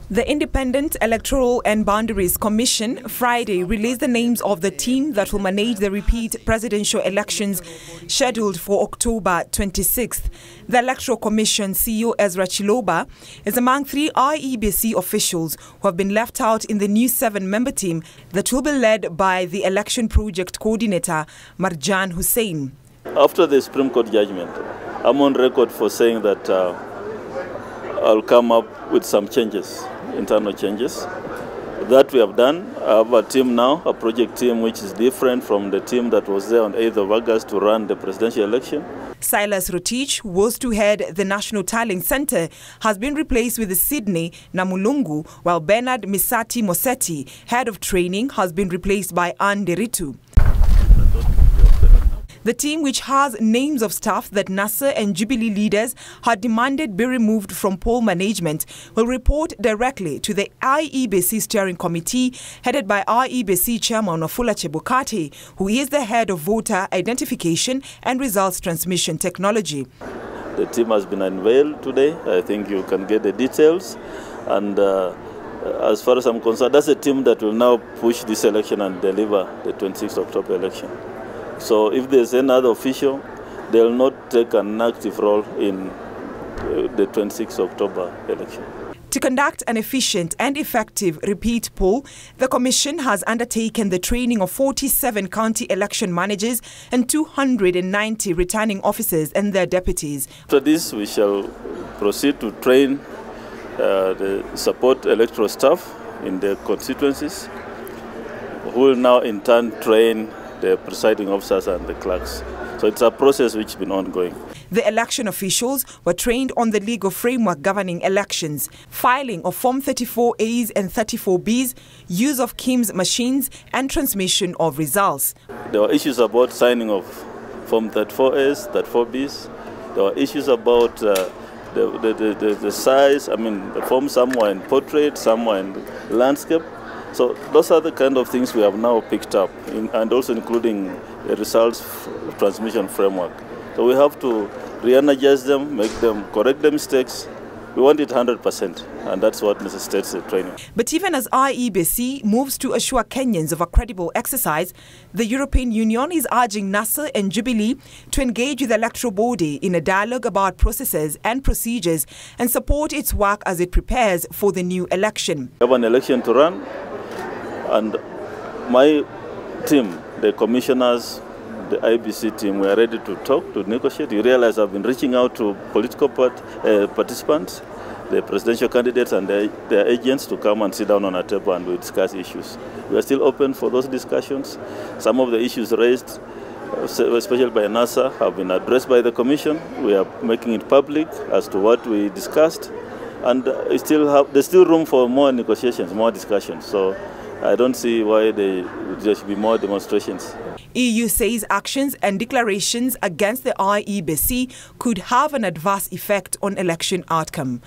The Independent Electoral and Boundaries Commission Friday released the names of the team that will manage the repeat presidential elections scheduled for October 26th. The Electoral Commission CEO Ezra Chiloba is among 3 IEBC officials who have been left out in the new 7-member team that will be led by the election project coordinator Marjan Hussein. After the Supreme Court judgment, I'm on record for saying that I'll come up with some changes, internal changes. That we have done. I have a team now, a project team which is different from the team that was there on 8th of August to run the presidential election. Silas Rotich, who was to head the National Tallying Center, has been replaced with the Sydney Namulungu, while Bernard Misati Mosetti, head of training, has been replaced by Nderitu. The team, which has names of staff that NASA and Jubilee leaders had demanded be removed from poll management, will report directly to the IEBC Steering Committee, headed by IEBC Chairman Wafula Chebukati, who is the head of voter identification and results transmission technology. The team has been unveiled today. I think you can get the details. And as far as I'm concerned, that's the team that will now push this election and deliver the 26th October election. So if there's another official, they will not take an active role in the 26th October election. To conduct an efficient and effective repeat poll, the Commission has undertaken the training of 47 county election managers and 290 returning officers and their deputies. After this, we shall proceed to train the support electoral staff in the constituencies, who will now in turn train the presiding officers and the clerks. So it's a process which has been ongoing. The election officials were trained on the legal framework governing elections, filing of Form 34As and 34Bs, use of KIMS machines and transmission of results. There were issues about signing of Form 34As, 34Bs. There were issues about the size. I mean, the form some were in portrait, some were in landscape. So those are the kind of things we have now picked up, and also including the results transmission framework. So we have to re-energize them, make them, correct the mistakes. We want it 100%, and that's what necessitates the training. But even as IEBC moves to assure Kenyans of a credible exercise, the European Union is urging NASA and Jubilee to engage with the electoral body in a dialogue about processes and procedures and support its work as it prepares for the new election. We have an election to run, and my team, the commissioners, the IEBC team, we are ready to talk, to negotiate. You realize I've been reaching out to political participants, the presidential candidates and their agents, to come and sit down on a table and we discuss issues. We are still open for those discussions. Some of the issues raised, especially by NASA, have been addressed by the Commission. We are making it public as to what we discussed, and there's still room for more negotiations, more discussions. So I don't see why there should be more demonstrations. EU says actions and declarations against the IEBC could have an adverse effect on election outcome.